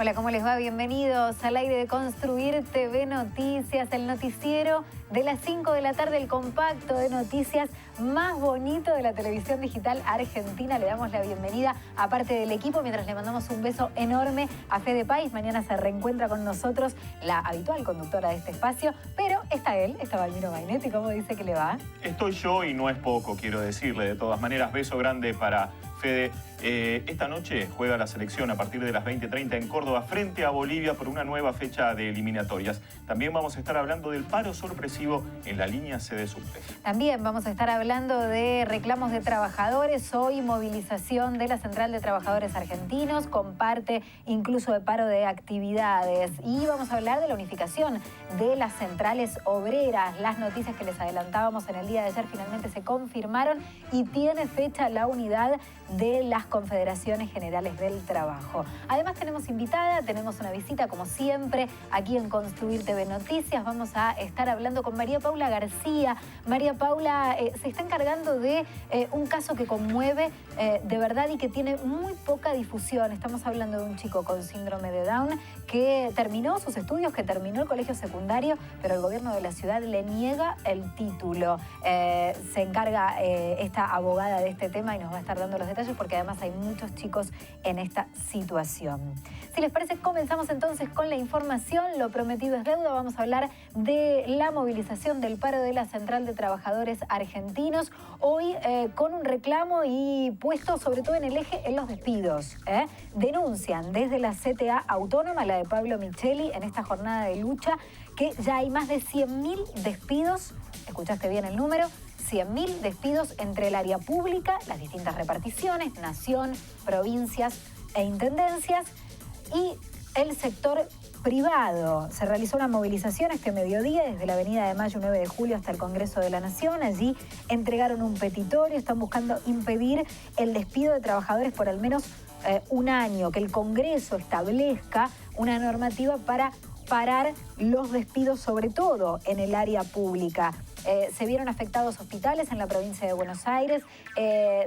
Hola, ¿cómo les va? Bienvenidos al aire de Construir TV Noticias, el noticiero de las 5 de la tarde, el compacto de noticias más bonito de la televisión digital argentina. Le damos la bienvenida a parte del equipo, mientras le mandamos un beso enorme a Fede País. Mañana se reencuentra con nosotros la habitual conductora de este espacio, pero está él, está Valmiro Mainetti. ¿Cómo dice que le va? Estoy yo y no es poco, quiero decirle. De todas maneras, beso grande para Fede. Esta noche juega la selección a partir de las 20:30 en Córdoba frente a Bolivia por una nueva fecha de eliminatorias. También vamos a estar hablando del paro sorpresivo en la línea C de subte. También vamos a estar hablando de reclamos de trabajadores. Hoy movilización de la Central de Trabajadores Argentinos, con parte incluso de paro de actividades. Y vamos a hablar de la unificación de las centrales obreras. Las noticias que les adelantábamos en el día de ayer finalmente se confirmaron y tiene fecha la unidad de las Confederaciones Generales del Trabajo. Además tenemos invitada, tenemos una visita como siempre aquí en Construir TV Noticias. Vamos a estar hablando con María Paula García. María Paula se está encargando de un caso que conmueve de verdad y que tiene muy poca difusión. Estamos hablando de un chico con síndrome de Down que terminó sus estudios, que terminó el colegio secundario, pero el gobierno de la ciudad le niega el título. Se encarga esta abogada de este tema y nos va a estar dando los detalles porque además hay muchos chicos en esta situación. Si les parece, comenzamos entonces con la información. Lo prometido es deuda. Vamos a hablar de la movilización del paro de la Central de Trabajadores Argentinos. Hoy con un reclamo y puesto sobre todo en el eje en los despidos. Denuncian desde la CTA Autónoma, la de Pablo Micheli, en esta jornada de lucha, que ya hay más de 100.000 despidos. ¿Escuchaste bien el número? 100.000 despidos entre el área pública, las distintas reparticiones, nación, provincias e intendencias, y el sector privado. Se realizó una movilización este mediodía desde la Avenida de Mayo 9 de Julio hasta el Congreso de la Nación. Allí entregaron un petitorio, están buscando impedir el despido de trabajadores por al menos un año, que el Congreso establezca una normativa para parar los despidos, sobre todo en el área pública. Se vieron afectados hospitales en la provincia de Buenos Aires,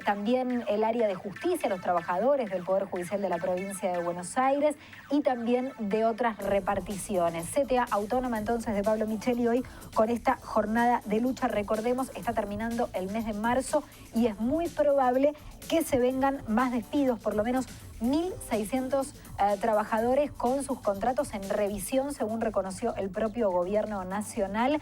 también el área de justicia, los trabajadores del Poder Judicial de la provincia de Buenos Aires y también de otras reparticiones. CTA Autónoma entonces de Pablo Micheli hoy con esta jornada de lucha. Recordemos, está terminando el mes de marzo y es muy probable que se vengan más despidos, por lo menos 1.600 trabajadores con sus contratos en revisión, según reconoció el propio gobierno nacional.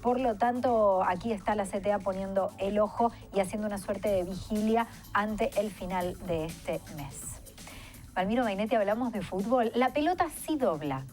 Por lo tanto, aquí está la CTA poniendo el ojo y haciendo una suerte de vigilia ante el final de este mes. Valmiro Mainetti, hablamos de fútbol. La pelota sí dobla.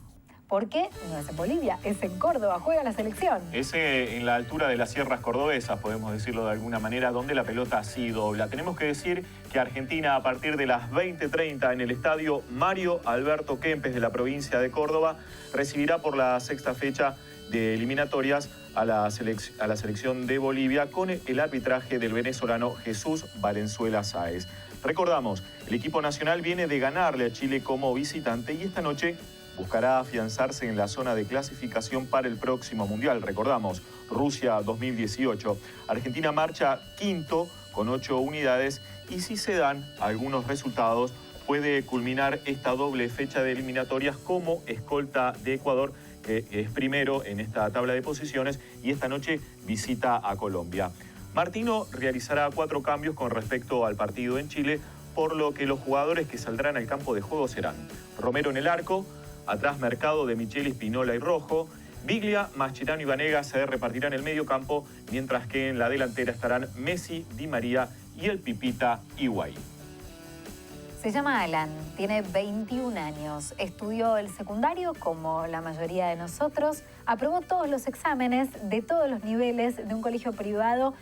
¿Por qué? No es en Bolivia, es en Córdoba, juega la selección. Es en la altura de las sierras cordobesas, podemos decirlo de alguna manera, donde la pelota sí dobla. Tenemos que decir que Argentina, a partir de las 20:30 en el estadio Mario Alberto Kempes de la provincia de Córdoba, recibirá por la sexta fecha de eliminatorias a la selección de Bolivia con el arbitraje del venezolano Jesús Valenzuela Sáez. Recordamos, el equipo nacional viene de ganarle a Chile como visitante y esta noche buscará afianzarse en la zona de clasificación para el próximo Mundial. Recordamos, Rusia 2018. Argentina marcha quinto con 8 unidades y si se dan algunos resultados puede culminar esta doble fecha de eliminatorias como escolta de Ecuador, que es primero en esta tabla de posiciones y esta noche visita a Colombia. Martino realizará 4 cambios con respecto al partido en Chile, por lo que los jugadores que saldrán al campo de juego serán Romero en el arco, atrás Mercado, de Micheli, Spinola y Rojo. Biglia, Mascherano y Vanega se repartirán el medio campo, mientras que en la delantera estarán Messi, Di María y el Pipita Higuaín. Se llama Alan, tiene 21 años, estudió el secundario como la mayoría de nosotros, aprobó todos los exámenes de todos los niveles de un colegio privado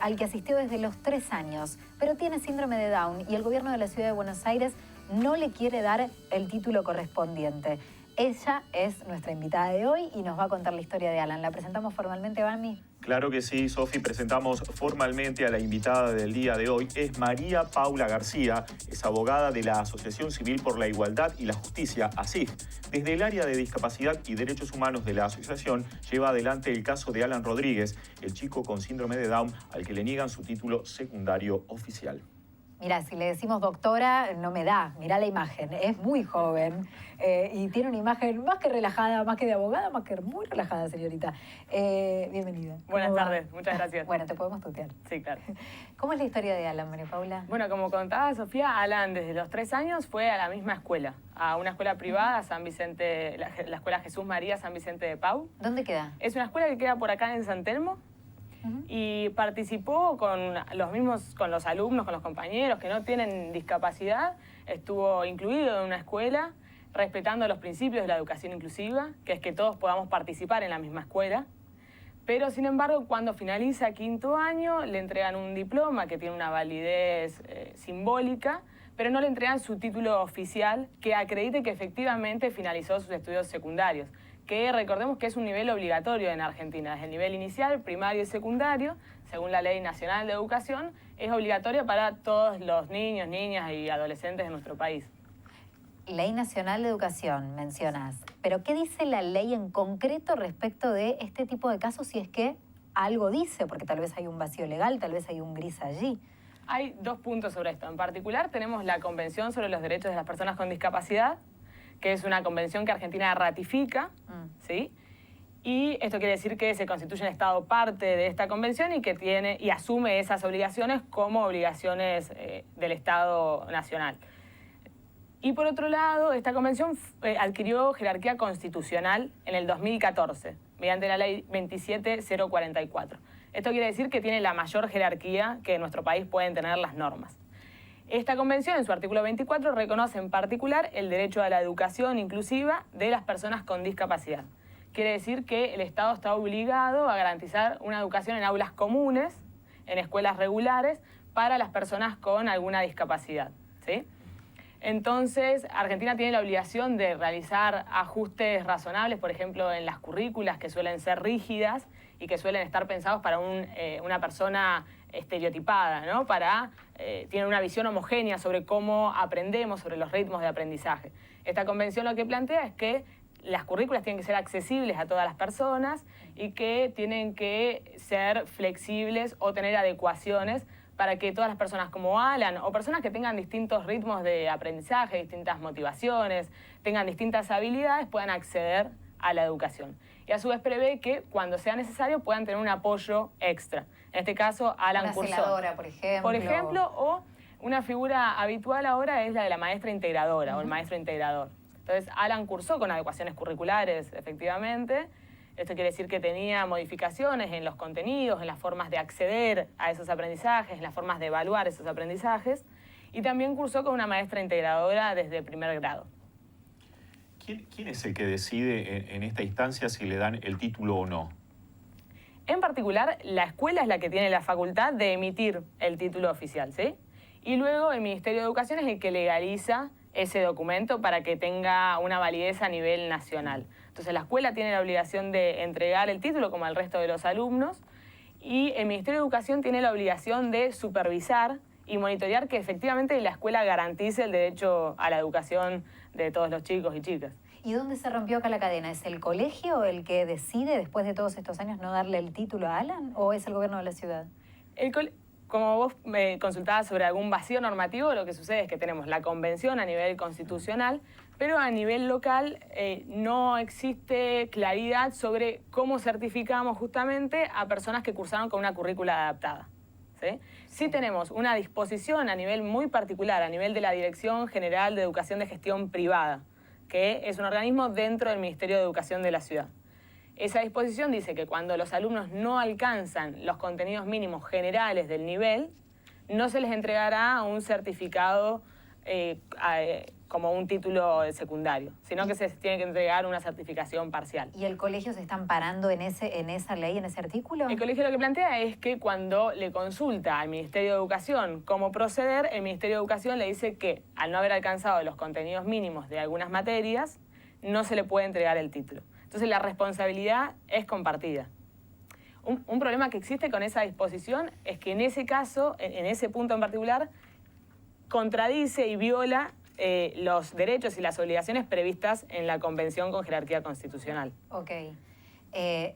al que asistió desde los 3 años, pero tiene síndrome de Down y el gobierno de la ciudad de Buenos Aires no le quiere dar el título correspondiente. Ella es nuestra invitada de hoy y nos va a contar la historia de Alan. ¿La presentamos formalmente, Bami? Claro que sí, Sofi. Presentamos formalmente a la invitada del día de hoy. Es María Paula García, es abogada de la Asociación Civil por la Igualdad y la Justicia, ACIJ. Desde el área de discapacidad y derechos humanos de la asociación, lleva adelante el caso de Alan Rodríguez, el chico con síndrome de Down al que le niegan su título secundario oficial. Mira, si le decimos doctora, no me da. Mirá la imagen, es muy joven y tiene una imagen más que relajada, más que de abogada, más que muy relajada, señorita. Bienvenida. Buenas tardes, muchas gracias. Bueno, te podemos tutear. Sí, claro. ¿Cómo es la historia de Alan, María Paula? Bueno, como contaba Sofía, Alan desde los 3 años fue a la misma escuela, a una escuela privada, San Vicente, la escuela Jesús María San Vicente de Pau. ¿Dónde queda? Es una escuela que queda por acá en San Telmo. Y participó con los alumnos, con los compañeros que no tienen discapacidad. Estuvo incluido en una escuela, respetando los principios de la educación inclusiva, que es que todos podamos participar en la misma escuela. Pero, sin embargo, cuando finaliza 5º año, le entregan un diploma que tiene una validez simbólica, pero no le entregan su título oficial que acredite que efectivamente finalizó sus estudios secundarios, que recordemos que es un nivel obligatorio en Argentina, desde el nivel inicial, primario y secundario, según la Ley Nacional de Educación, es obligatorio para todos los niños, niñas y adolescentes de nuestro país. Ley Nacional de Educación, mencionas. Pero ¿qué dice la ley en concreto respecto de este tipo de casos si es que algo dice? Porque tal vez hay un vacío legal, tal vez hay un gris allí. Hay 2 puntos sobre esto. En particular tenemos la Convención sobre los Derechos de las Personas con Discapacidad, que es una convención que Argentina ratifica, ¿sí? Y esto quiere decir que se constituye un Estado parte de esta convención y que tiene y asume esas obligaciones como obligaciones del Estado nacional. Y por otro lado, esta convención adquirió jerarquía constitucional en el 2014, mediante la ley 27044. Esto quiere decir que tiene la mayor jerarquía que en nuestro país pueden tener las normas. Esta convención, en su artículo 24, reconoce en particular el derecho a la educación inclusiva de las personas con discapacidad. Quiere decir que el Estado está obligado a garantizar una educación en aulas comunes, en escuelas regulares, para las personas con alguna discapacidad, ¿sí? Entonces, Argentina tiene la obligación de realizar ajustes razonables, por ejemplo, en las currículas que suelen ser rígidas y que suelen estar pensados para una persona estereotipada, ¿no? Tiene una visión homogénea sobre cómo aprendemos, sobre los ritmos de aprendizaje. Esta convención lo que plantea es que las currículas tienen que ser accesibles a todas las personas y que tienen que ser flexibles o tener adecuaciones para que todas las personas como Alan o personas que tengan distintos ritmos de aprendizaje, distintas motivaciones, tengan distintas habilidades, puedan acceder a la educación. Y a su vez prevé que cuando sea necesario puedan tener un apoyo extra. En este caso, Alan cursó. Una celadora, por ejemplo. Por ejemplo, o una figura habitual ahora es la de la maestra integradora o el maestro integrador. Entonces, Alan cursó con adecuaciones curriculares, efectivamente. Esto quiere decir que tenía modificaciones en los contenidos, en las formas de acceder a esos aprendizajes, en las formas de evaluar esos aprendizajes. Y también cursó con una maestra integradora desde primer grado. ¿Quién es el que decide en esta instancia si le dan el título o no? En particular, la escuela es la que tiene la facultad de emitir el título oficial, ¿sí? Y luego el Ministerio de Educación es el que legaliza ese documento para que tenga una validez a nivel nacional. Entonces la escuela tiene la obligación de entregar el título como al resto de los alumnos y el Ministerio de Educación tiene la obligación de supervisar y monitorear que efectivamente la escuela garantice el derecho a la educación de todos los chicos y chicas. ¿Y dónde se rompió acá la cadena? ¿Es el colegio el que decide después de todos estos años no darle el título a Alan o es el gobierno de la ciudad? Como vos me consultabas sobre algún vacío normativo, lo que sucede es que tenemos la convención a nivel constitucional, pero a nivel local no existe claridad sobre cómo certificamos justamente a personas que cursaron con una currícula adaptada. Sí tenemos una disposición a nivel muy particular, a nivel de la Dirección General de Educación de Gestión Privada, que es un organismo dentro del Ministerio de Educación de la ciudad. Esa disposición dice que cuando los alumnos no alcanzan los contenidos mínimos generales del nivel, no se les entregará un certificado como un título secundario, sino que se tiene que entregar una certificación parcial. ¿Y el colegio se está amparando en esa ley, en ese artículo? El colegio lo que plantea es que cuando le consulta al Ministerio de Educación cómo proceder, el Ministerio de Educación le dice que al no haber alcanzado los contenidos mínimos de algunas materias, no se le puede entregar el título. Entonces la responsabilidad es compartida. Un problema que existe con esa disposición es que en ese caso, en ese punto en particular, contradice y viola los derechos y las obligaciones previstas en la Convención con jerarquía constitucional. Ok.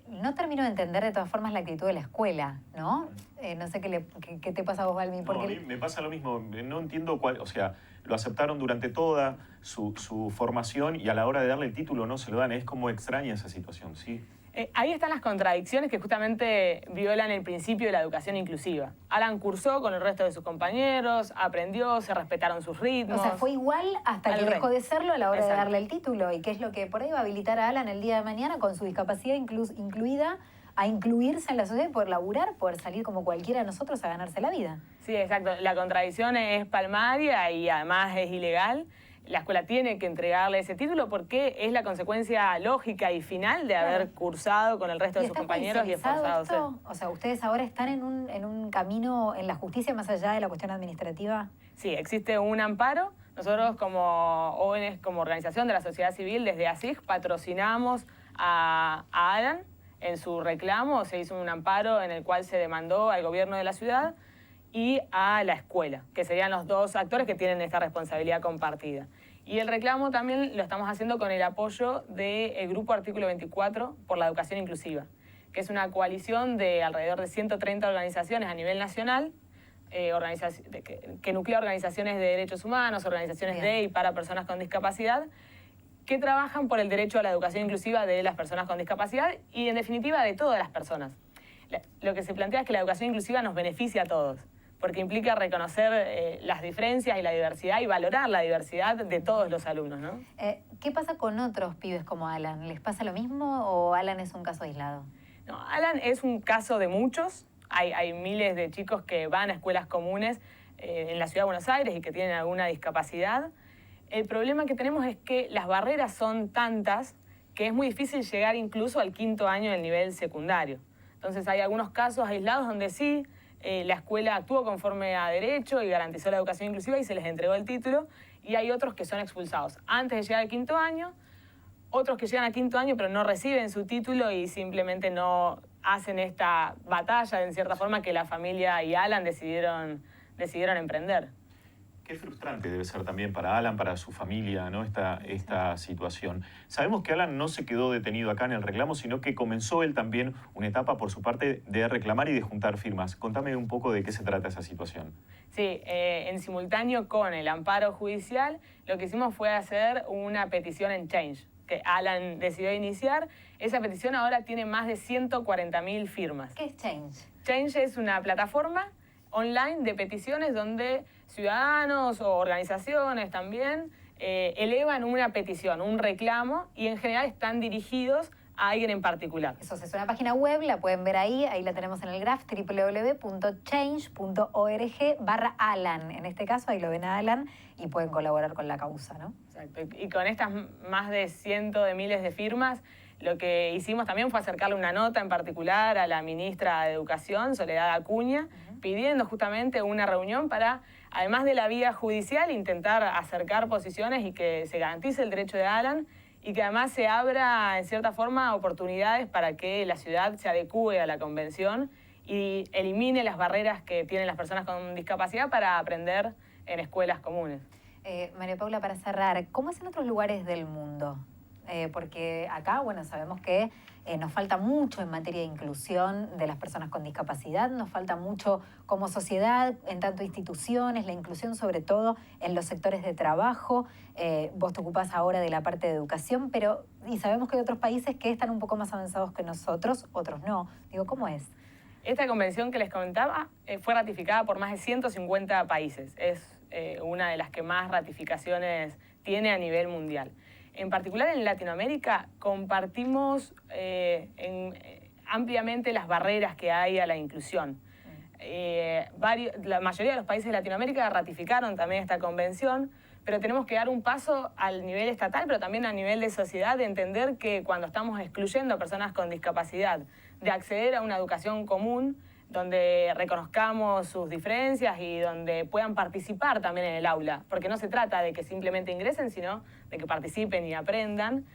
No termino de entender de todas formas la actitud de la escuela, ¿no? No sé qué te pasa a vos, Balmi. No, a mí me pasa lo mismo. No entiendo cuál, o sea, lo aceptaron durante toda su formación y a la hora de darle el título no se lo dan. Es como extraña esa situación, ¿sí? Ahí están las contradicciones que justamente violan el principio de la educación inclusiva. Alan cursó con el resto de sus compañeros, aprendió, se respetaron sus ritmos. O sea, fue igual hasta que dejó de serlo a la hora de darle el título. Y qué es lo que por ahí va a habilitar a Alan el día de mañana con su discapacidad incluida a incluirse en la sociedad y poder laburar, poder salir como cualquiera de nosotros a ganarse la vida. Sí, exacto. La contradicción es palmaria y además es ilegal. La escuela tiene que entregarle ese título porque es la consecuencia lógica y final de haber cursado con el resto de sus compañeros y esforzarse. O sea, ¿ustedes ahora están en un camino en la justicia más allá de la cuestión administrativa? Sí, existe un amparo. Nosotros como ONG, como organización de la sociedad civil, desde ASIG, patrocinamos a Alan. En su reclamo se hizo un amparo en el cual se demandó al gobierno de la ciudad y a la escuela, que serían los dos actores que tienen esta responsabilidad compartida. Y el reclamo también lo estamos haciendo con el apoyo del Grupo Artículo 24 por la Educación Inclusiva, que es una coalición de alrededor de 130 organizaciones a nivel nacional, que nuclea organizaciones de derechos humanos, organizaciones de y para personas con discapacidad, que trabajan por el derecho a la educación inclusiva de las personas con discapacidad y, en definitiva, de todas las personas. Lo que se plantea es que la educación inclusiva nos beneficia a todos, porque implica reconocer las diferencias y la diversidad y valorar la diversidad de todos los alumnos, ¿no? ¿Qué pasa con otros pibes como Alan? ¿Les pasa lo mismo o Alan es un caso aislado? No, Alan es un caso de muchos. Hay miles de chicos que van a escuelas comunes en la Ciudad de Buenos Aires y que tienen alguna discapacidad. El problema que tenemos es que las barreras son tantas que es muy difícil llegar incluso al 5º año del nivel secundario. Entonces hay algunos casos aislados donde sí, la escuela actuó conforme a derecho y garantizó la educación inclusiva y se les entregó el título, y hay otros que son expulsados antes de llegar al 5º año, otros que llegan al 5º año pero no reciben su título y simplemente no hacen esta batalla, en cierta forma, que la familia y Alan decidieron emprender. Qué frustrante debe ser también para Alan, para su familia, ¿no? Esta situación. Sabemos que Alan no se quedó detenido acá en el reclamo, sino que comenzó él también una etapa por su parte de reclamar y de juntar firmas. Contame un poco de qué se trata esa situación. Sí, en simultáneo con el amparo judicial, lo que hicimos fue hacer una petición en Change, que Alan decidió iniciar. Esa petición ahora tiene más de 140.000 firmas. ¿Qué es Change? Change es una plataforma online de peticiones donde ciudadanos o organizaciones también elevan una petición, un reclamo, y en general están dirigidos a alguien en particular. Eso es una página web, la pueden ver ahí la tenemos en el graph, www.change.org/Alan. En este caso ahí lo ven a Alan y pueden colaborar con la causa, ¿no? Exacto. Y con estas más de cientos de miles de firmas, lo que hicimos también fue acercarle una nota en particular a la ministra de Educación, Soledad Acuña, pidiendo justamente una reunión para, además de la vía judicial, intentar acercar posiciones y que se garantice el derecho de Alan y que además se abra, en cierta forma, oportunidades para que la ciudad se adecúe a la convención y elimine las barreras que tienen las personas con discapacidad para aprender en escuelas comunes. María Paula, para cerrar, ¿cómo es en otros lugares del mundo? Porque acá, bueno, sabemos que nos falta mucho en materia de inclusión de las personas con discapacidad, nos falta mucho como sociedad, en tanto instituciones, la inclusión sobre todo en los sectores de trabajo. Vos te ocupás ahora de la parte de educación, y sabemos que hay otros países que están un poco más avanzados que nosotros, otros no. Digo, ¿cómo es? Esta convención que les comentaba fue ratificada por más de 150 países. Es una de las que más ratificaciones tiene a nivel mundial. En particular en Latinoamérica compartimos ampliamente las barreras que hay a la inclusión. La mayoría de los países de Latinoamérica ratificaron también esta convención, pero tenemos que dar un paso al nivel estatal, pero también a nivel de sociedad, de entender que cuando estamos excluyendo a personas con discapacidad de acceder a una educación común, donde reconozcamos sus diferencias y donde puedan participar también en el aula, porque no se trata de que simplemente ingresen, sino de que participen y aprendan.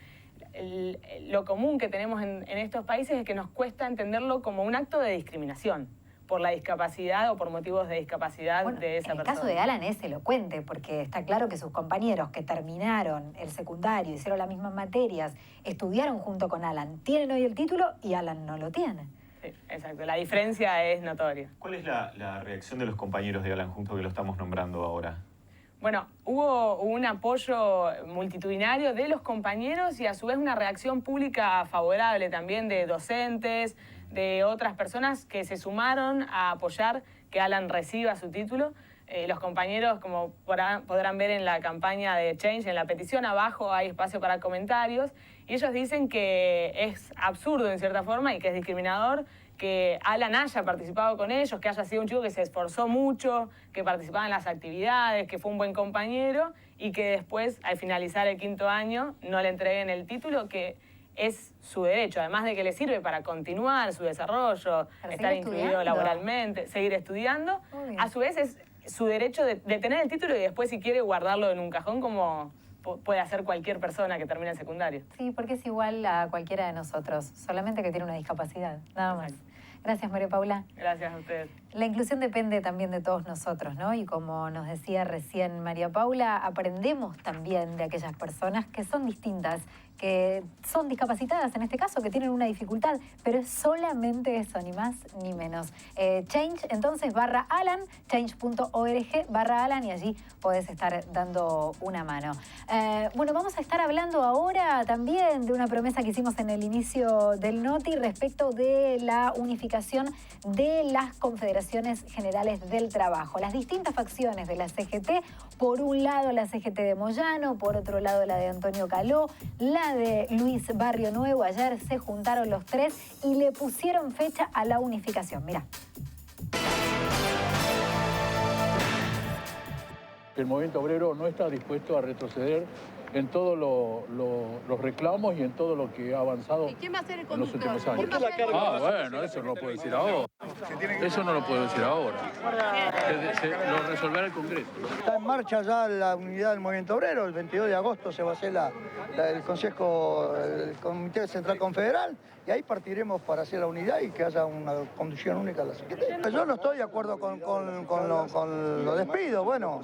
Lo común que tenemos en estos países es que nos cuesta entenderlo como un acto de discriminación, por la discapacidad o por motivos de discapacidad de esa persona. En el caso de Alan es elocuente, porque está claro que sus compañeros que terminaron el secundario, hicieron las mismas materias, estudiaron junto con Alan, tienen hoy el título y Alan no lo tiene. Sí, exacto. La diferencia es notoria. ¿Cuál es la reacción de los compañeros de Alan Junto que lo estamos nombrando ahora? Bueno, hubo un apoyo multitudinario de los compañeros y a su vez una reacción pública favorable también de docentes, de otras personas que se sumaron a apoyar que Alan reciba su título. Los compañeros, como podrán ver en la campaña de Change, en la petición, abajo hay espacio para comentarios, y ellos dicen que es absurdo en cierta forma y que es discriminador que Alan haya participado con ellos, que haya sido un chico que se esforzó mucho, que participaba en las actividades, que fue un buen compañero y que después, al finalizar el 5º año, no le entreguen el título, que es su derecho, además de que le sirve para continuar su desarrollo, estar incluido laboralmente, seguir estudiando. A su vez es su derecho de tener el título y después, si quiere, guardarlo en un cajón como puede hacer cualquier persona que termine el secundario. Sí, porque es igual a cualquiera de nosotros, solamente que tiene una discapacidad, nada más. Gracias, María Paula. Gracias a ustedes. La inclusión depende también de todos nosotros, ¿no? Y como nos decía recién María Paula, aprendemos también de aquellas personas que son distintas, que son discapacitadas en este caso, que tienen una dificultad, pero es solamente eso, ni más ni menos. Change, entonces, /Alan, change.org/Alan, y allí podés estar dando una mano. Bueno, vamos a estar hablando ahora también de una promesa que hicimos en el inicio del Noti respecto de la unificación de las confederaciones generales del trabajo. Las distintas facciones de la CGT, por un lado la CGT de Moyano, por otro lado la de Antonio Caló, la de Luis Barrio Nuevo. Ayer se juntaron los tres y le pusieron fecha a la unificación. Mirá. El movimiento obrero no está dispuesto a retroceder en todos los reclamos y en todo lo que ha avanzado en los últimos años. Bueno, eso no lo puedo decir ahora. Eso no lo puedo decir ahora. Lo resolverá el Congreso. Está en marcha ya la unidad del movimiento obrero. El 22 de agosto se va a hacer el Comité Central Confederal y ahí partiremos para hacer la unidad y que haya una conducción única a la CGT. Yo no estoy de acuerdo con los despidos. Bueno,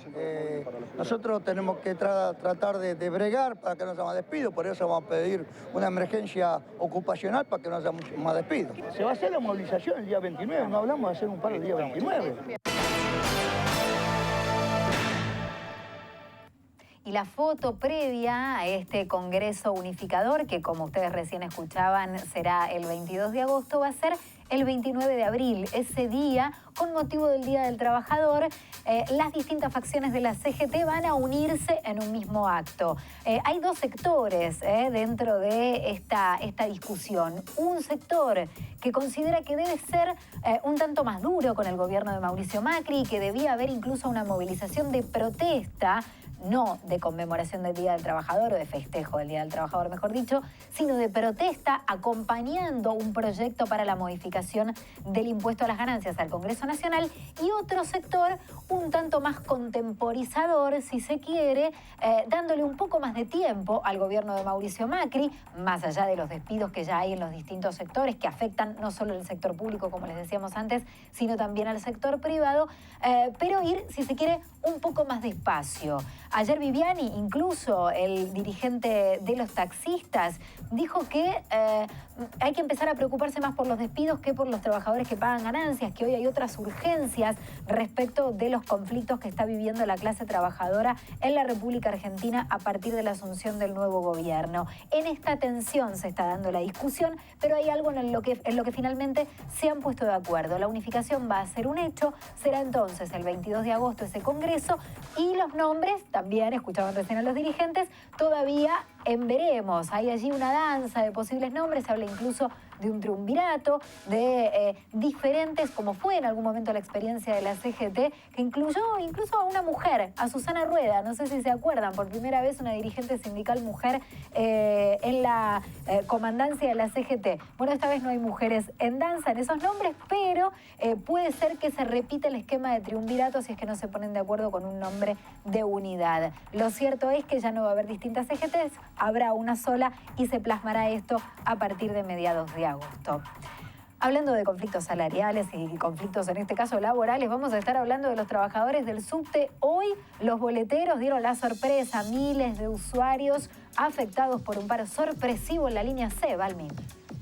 nosotros tenemos que tratar de bregar para que no haya más despido, por eso vamos a pedir una emergencia ocupacional para que no haya mucho más despido. Se va a hacer la movilización el día 29, no hablamos de hacer un paro el día 29. Y la foto previa a este Congreso Unificador, que como ustedes recién escuchaban será el 22 de agosto, va a ser el 29 de abril. Ese día, con motivo del Día del Trabajador, las distintas facciones de la CGT van a unirse en un mismo acto. Hay dos sectores dentro de esta discusión. Un sector que considera que debe ser un tanto más duro con el gobierno de Mauricio Macri, que debía haber incluso una movilización de protesta, no de conmemoración del Día del Trabajador o de festejo del Día del Trabajador, mejor dicho, sino de protesta acompañando un proyecto para la modificación del impuesto a las ganancias al Congreso Nacional, y otro sector un tanto más contemporizador, si se quiere, dándole un poco más de tiempo al gobierno de Mauricio Macri, más allá de los despidos que ya hay en los distintos sectores que afectan no solo el sector público, como les decíamos antes, sino también al sector privado, pero ir, si se quiere, un poco más despacio. Ayer Viviani, incluso el dirigente de los taxistas, dijo que hay que empezar a preocuparse más por los despidos que por los trabajadores que pagan ganancias, que hoy hay otras urgencias respecto de los conflictos que está viviendo la clase trabajadora en la República Argentina a partir de la asunción del nuevo gobierno. En esta tensión se está dando la discusión, pero hay algo en lo que finalmente se han puesto de acuerdo. La unificación va a ser un hecho, será entonces el 22 de agosto ese congreso, y los nombres, también escuchaban recién a los dirigentes, todavía en veremos. Hay allí una danza de posibles nombres, se habla incluso de un triunvirato, de diferentes, como fue en algún momento la experiencia de la CGT, que incluyó incluso a una mujer, a Susana Rueda, no sé si se acuerdan, por primera vez una dirigente sindical mujer en la comandancia de la CGT. Bueno, esta vez no hay mujeres en danza en esos nombres, pero puede ser que se repita el esquema de triunvirato si es que no se ponen de acuerdo con un nombre de unidad. Lo cierto es que ya no va a haber distintas CGTs, habrá una sola y se plasmará esto a partir de mediados de agosto. Hablando de conflictos salariales y conflictos, en este caso laborales, vamos a estar hablando de los trabajadores del subte. Hoy los boleteros dieron la sorpresa, miles de usuarios afectados por un paro sorpresivo en la línea C, Balmin.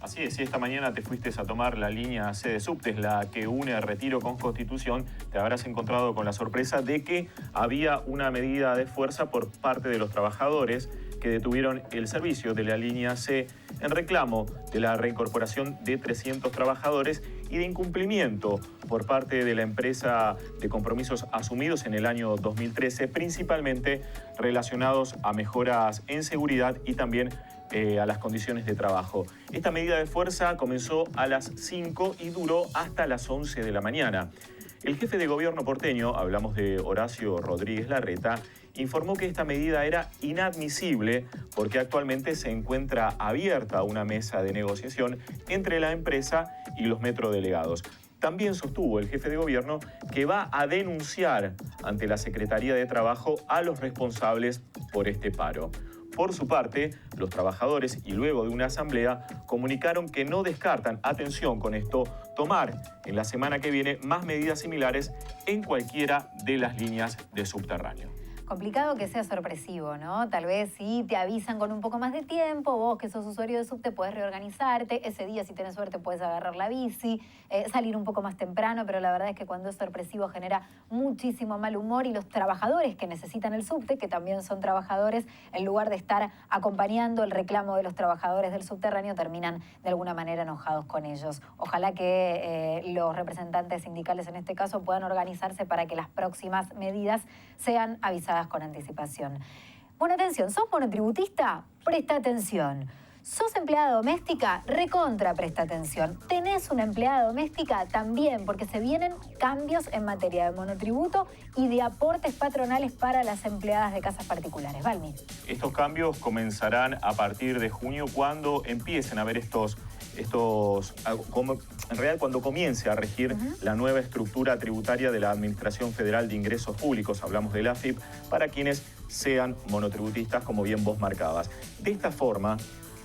Así es, si esta mañana te fuiste a tomar la línea C de subtes, la que une Retiro con Constitución, te habrás encontrado con la sorpresa de que había una medida de fuerza por parte de los trabajadores que detuvieron el servicio de la línea C en reclamo de la reincorporación de 300 trabajadores y de incumplimiento por parte de la empresa de compromisos asumidos en el año 2013, principalmente relacionados a mejoras en seguridad y también a las condiciones de trabajo. Esta medida de fuerza comenzó a las 5 y duró hasta las 11 de la mañana. El jefe de gobierno porteño, hablamos de Horacio Rodríguez Larreta, informó que esta medida era inadmisible porque actualmente se encuentra abierta una mesa de negociación entre la empresa y los metrodelegados. También sostuvo el jefe de gobierno que va a denunciar ante la Secretaría de Trabajo a los responsables por este paro. Por su parte, los trabajadores, y luego de una asamblea, comunicaron que no descartan, atención con esto, tomar en la semana que viene más medidas similares en cualquiera de las líneas de subterráneo. Complicado que sea sorpresivo, ¿no? Tal vez si te avisan con un poco más de tiempo, vos que sos usuario de subte podés reorganizarte, ese día si tenés suerte puedes agarrar la bici, salir un poco más temprano, pero la verdad es que cuando es sorpresivo genera muchísimo mal humor y los trabajadores que necesitan el subte, que también son trabajadores, en lugar de estar acompañando el reclamo de los trabajadores del subterráneo, terminan de alguna manera enojados con ellos. Ojalá que los representantes sindicales en este caso puedan organizarse para que las próximas medidas sean avisadas con anticipación. Bueno, atención, ¿sos monotributista? Presta atención. ¿Sos empleada doméstica? Recontra presta atención. ¿Tenés una empleada doméstica? También, porque se vienen cambios en materia de monotributo y de aportes patronales para las empleadas de casas particulares. Balmi. Estos cambios comenzarán a partir de junio cuando empiecen a haber en realidad cuando comience a regir la nueva estructura tributaria de la Administración Federal de Ingresos Públicos, hablamos de la AFIP, para quienes sean monotributistas, como bien vos marcabas. De esta forma,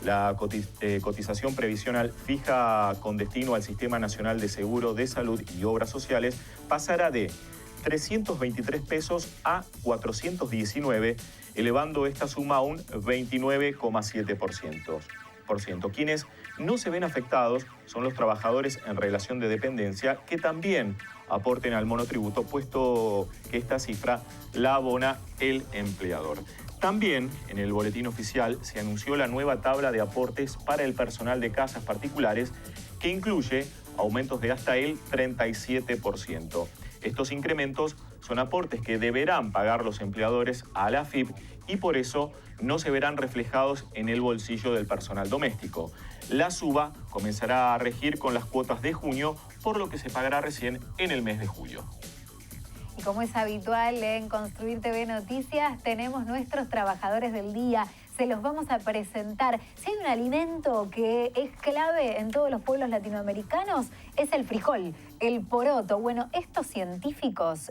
la cotización previsional fija con destino al Sistema Nacional de Seguro de Salud y Obras Sociales pasará de 323 pesos a 419, elevando esta suma a un 29,7%. Quienes no se ven afectados son los trabajadores en relación de dependencia que también aporten al monotributo, puesto que esta cifra la abona el empleador. También en el boletín oficial se anunció la nueva tabla de aportes para el personal de casas particulares que incluye aumentos de hasta el 37%. Estos incrementos son aportes que deberán pagar los empleadores a la AFIP y por eso no se verán reflejados en el bolsillo del personal doméstico. La suba comenzará a regir con las cuotas de junio, por lo que se pagará recién en el mes de julio. Y como es habitual en Construir TV Noticias, tenemos nuestros trabajadores del día. Se los vamos a presentar. Si hay un alimento que es clave en todos los pueblos latinoamericanos, es el frijol, el poroto. Bueno, estos científicos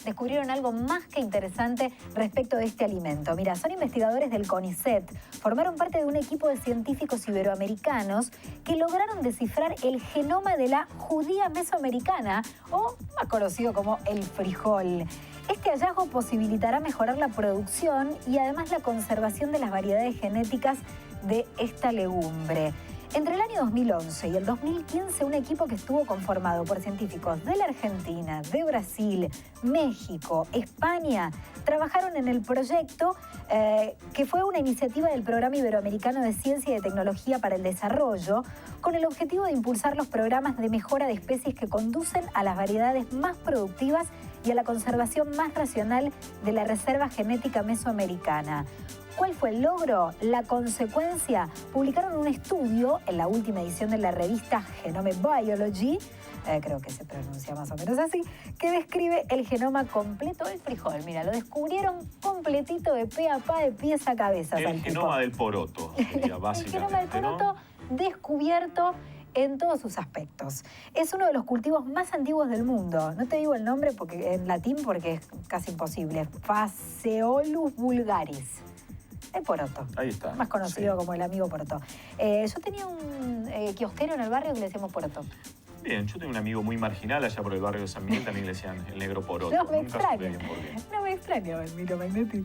descubrieron algo más que interesante respecto de este alimento. Mira, son investigadores del CONICET. Formaron parte de un equipo de científicos iberoamericanos que lograron descifrar el genoma de la judía mesoamericana, o más conocido como el frijol. Este hallazgo posibilitará mejorar la producción y además la conservación de las variedades genéticas de esta legumbre. Entre el año 2011 y el 2015, un equipo que estuvo conformado por científicos de la Argentina, de Brasil, México, España, trabajaron en el proyecto que fue una iniciativa del Programa Iberoamericano de Ciencia y de Tecnología para el Desarrollo, con el objetivo de impulsar los programas de mejora de especies que conducen a las variedades más productivas y a la conservación más racional de la reserva genética mesoamericana. ¿Cuál fue el logro? La consecuencia. Publicaron un estudio en la última edición de la revista Genome Biology, creo que se pronuncia más o menos así, que describe el genoma completo del frijol. Mira, lo descubrieron completito de pe a pa, de pies a cabeza. El genoma del poroto, sería, básicamente. El genoma del poroto, ¿no? Descubierto en todos sus aspectos. Es uno de los cultivos más antiguos del mundo. No te digo el nombre porque en latín porque es casi imposible. Phaseolus vulgaris. de poroto. Ahí está. Más conocido como el amigo poroto. Yo tenía un kiosquero en el barrio que le decíamos poroto. Bien, yo tengo un amigo muy marginal allá por el barrio de San Miguel, también le decían el negro poroto. No me Nunca extraña. supe bien por qué. No me extraña, Valmiro Magnetti.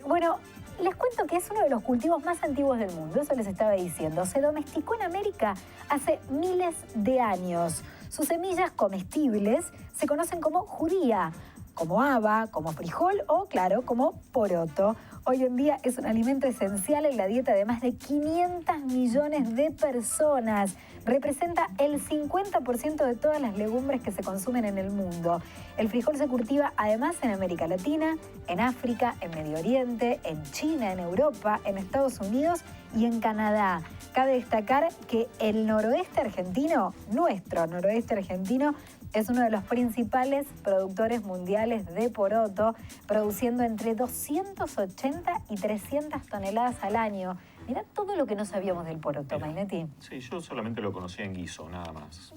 Bueno, les cuento que es uno de los cultivos más antiguos del mundo, eso les estaba diciendo. Se domesticó en América hace miles de años. Sus semillas comestibles se conocen como judía, como haba, como frijol o, claro, como poroto. Hoy en día es un alimento esencial en la dieta de más de 500 millones de personas. Representa el 50% de todas las legumbres que se consumen en el mundo. El frijol se cultiva además en América Latina, en África, en Medio Oriente, en China, en Europa, en Estados Unidos y en Canadá. Cabe destacar que el noroeste argentino, nuestro noroeste argentino, es uno de los principales productores mundiales de poroto, produciendo entre 280 y 300 toneladas al año. Mirá todo lo que no sabíamos del poroto, Magnetti. Sí, yo solamente lo conocía en guiso, nada más.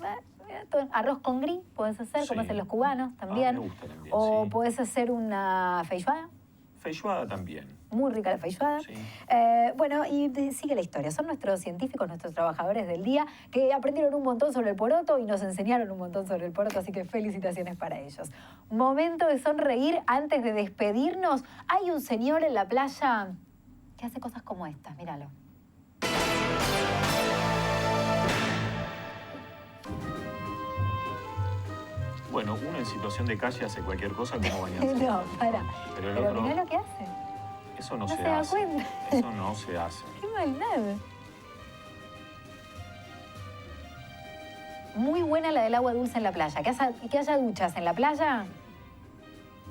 Arroz con gris podés hacer, Sí. como hacen los cubanos también. Me gusta también, O sí. podés hacer una feijoada. Feijoada también. Muy rica la feijoada. Sí. Bueno, y sigue la historia. Son nuestros científicos, nuestros trabajadores del día, que aprendieron un montón sobre el poroto y nos enseñaron un montón sobre el poroto, así que felicitaciones para ellos. Momento de sonreír antes de despedirnos. Hay un señor en la playa que hace cosas como estas, míralo. Bueno, uno en situación de calle hace cualquier cosa como bañarse. No, para. Pero el Pero otro, mirá lo que hace. eso no no se se da hace. cuenta. Eso no se hace. Qué maldad. Muy buena la del agua dulce en la playa. Que haya duchas en la playa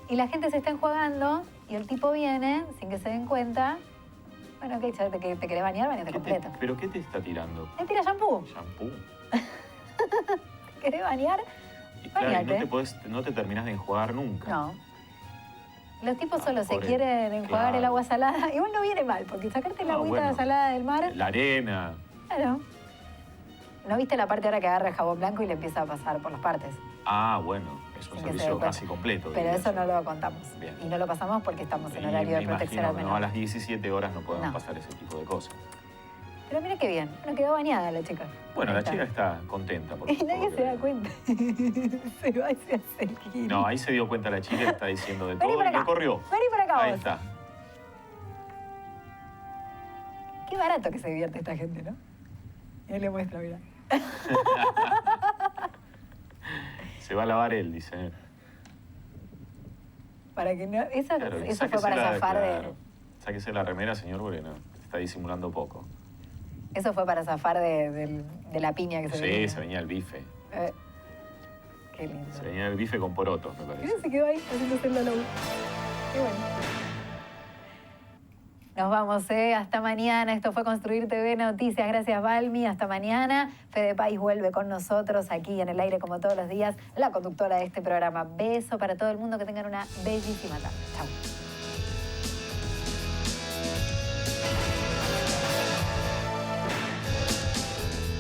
y la gente se está enjuagando y el tipo viene sin que se den cuenta. Bueno, ¿qué? ¿Te querés bañar? Bañate completo. ¿Pero qué te está tirando? ¿Te tira shampoo? ¿Shampoo? ¿Te querés bañar? Y claro, y Bañate. no te terminás de enjuagar nunca. No. Los tipos Ah, solo se pobre. quieren enjuagar Claro. el agua salada. Igual no viene mal, porque sacarte la Ah, agüita bueno. salada del mar... La arena. Claro. ¿No viste la parte ahora que agarra el jabón blanco y le empieza a pasar por las partes? Ah, bueno, es un Sin que se dé servicio cuenta. casi completo. Pero diría eso yo. no lo contamos. Bien. Y no lo pasamos porque estamos en Y horario de me protección imagino al que no, menor. a las 17 horas no podemos No. pasar ese tipo de cosas. Pero mira qué bien. Bueno, quedó bañada la chica. Bueno, Ahí la está. chica está contenta. Y nadie se da cuenta. Se va y se hace el gil. No, ahí se dio cuenta la chica y está diciendo de Vení todo para y le acá. corrió. Vení para acá Ahí vos. está. Qué barato que se divierte esta gente, ¿no? Y ahí le muestra, mira. Se va a lavar él, dice. Para que no... Eso, Claro, eso fue sáquese para la- zafar claro, Sáquese la remera, señor, porque no, está disimulando poco. de... Eso fue para zafar de la piña que se Sí, venía. se venía el bife. Qué lindo. Se venía el bife con porotos, me parece. Mira, se quedó ahí haciéndose el Lolo. Qué bueno. Nos vamos, hasta mañana. Esto fue Construir TV Noticias. Gracias, Valmi. Hasta mañana. Fede País vuelve con nosotros aquí en el aire como todos los días. La conductora de este programa. Beso para todo el mundo. Que tengan una bellísima tarde. Chau.